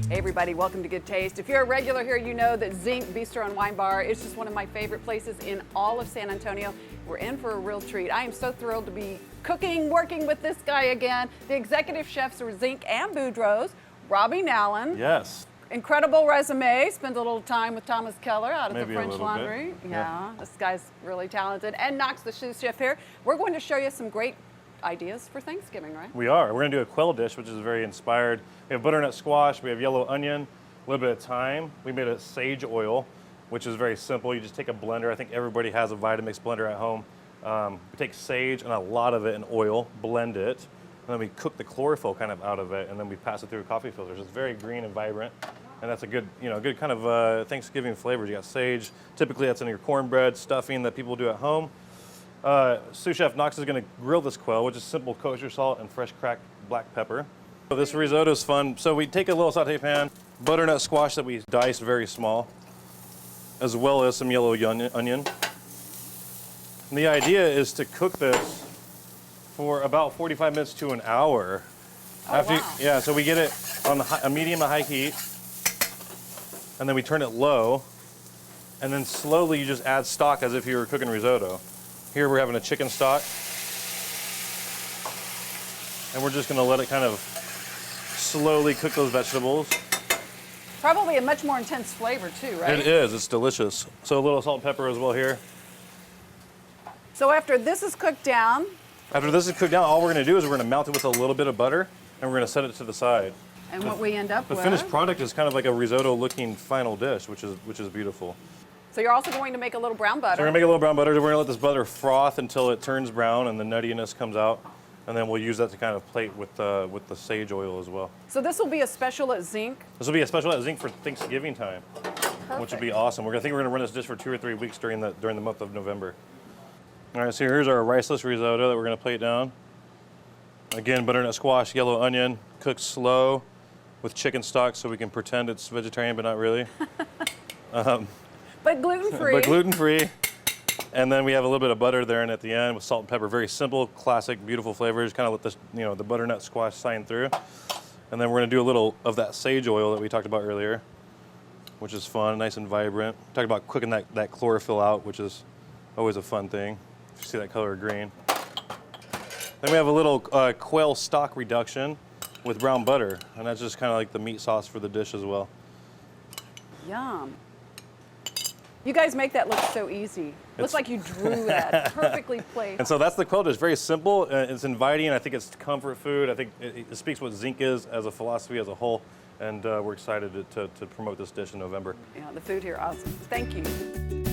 Hey everybody, welcome to Good Taste. If you're a regular here, you know that Zinc Bistro and Wine Bar is just one of my favorite places in all of San Antonio. We're in for a real treat. I am so thrilled to be working with this guy again. The executive chefs are Zinc and Boudro's, Robbie Nowlin. Yes. Incredible resume. Spent a little time with Thomas Keller out at Maybe the French Laundry. Yeah, this guy's really talented. And Knox, the sous chef here. We're going to show you some great ideas for Thanksgiving, right? We are. We're going to do a quail dish, which is very inspired. We have butternut squash, we have yellow onion, a little bit of thyme. We made a sage oil, which is very simple. You just take a blender. I think everybody has a Vitamix blender at home. We take sage and a lot of it in oil, blend it, and then we cook the chlorophyll kind of out of it, and then we pass it through a coffee filter. So it's very green and vibrant, and that's a good, good kind of Thanksgiving flavors. You got sage. Typically, that's in your cornbread stuffing that people do at home. Sous chef Knox is going to grill this quail, which is simple kosher salt and fresh cracked black pepper. So this risotto is fun. So we take a little saute pan, butternut squash that we dice very small, as well as some yellow onion. And the idea is to cook this for about 45 minutes to an hour. Oh, wow. Yeah, so we get it on a medium to high heat, and then we turn it low, and then slowly you just add stock as if you were cooking risotto. Here we're having a chicken stock, and we're just going to let it kind of slowly cook those vegetables. Probably a much more intense flavor too, right? It is. It's delicious. So a little salt and pepper as well here. So after this is cooked down, After this is cooked down, all we're going to do is we're going to melt it with a little bit of butter, and we're going to set it to the side. and what we end up The with. finished product is kind of like a risotto-looking final dish, which is beautiful. So you're also going to make a little brown butter. So we're gonna make a little brown butter. We're gonna let this butter froth until it turns brown and the nuttiness comes out, and then we'll use that to kind of plate with the sage oil as well. So this will be a special at Zinc. This will be a special at Zinc for Thanksgiving time, which will be awesome. We're gonna run this dish for 2 or 3 weeks during the month of November. All right, so here's our riceless risotto that we're gonna plate down. Again, butternut squash, yellow onion, cooked slow with chicken stock, so we can pretend it's vegetarian, but not really. But gluten-free. But gluten-free. And then we have a little bit of butter there and at the end with salt and pepper. Very simple, classic, beautiful flavors. Kind of let this, the butternut squash shine through. And then we're gonna do a little of that sage oil that we talked about earlier, which is fun, nice and vibrant. Talked about cooking that chlorophyll out, which is always a fun thing. If you see that color of green. Then we have a little quail stock reduction with brown butter. And that's just kind of like the meat sauce for the dish as well. Yum. You guys make that look so easy. Looks like you drew that perfectly placed. And so that's the quail dish. Very simple. It's inviting. I think it's comfort food. I think it speaks what Zinc is as a philosophy as a whole. And we're excited to promote this dish in November. Yeah, the food here, awesome. Thank you.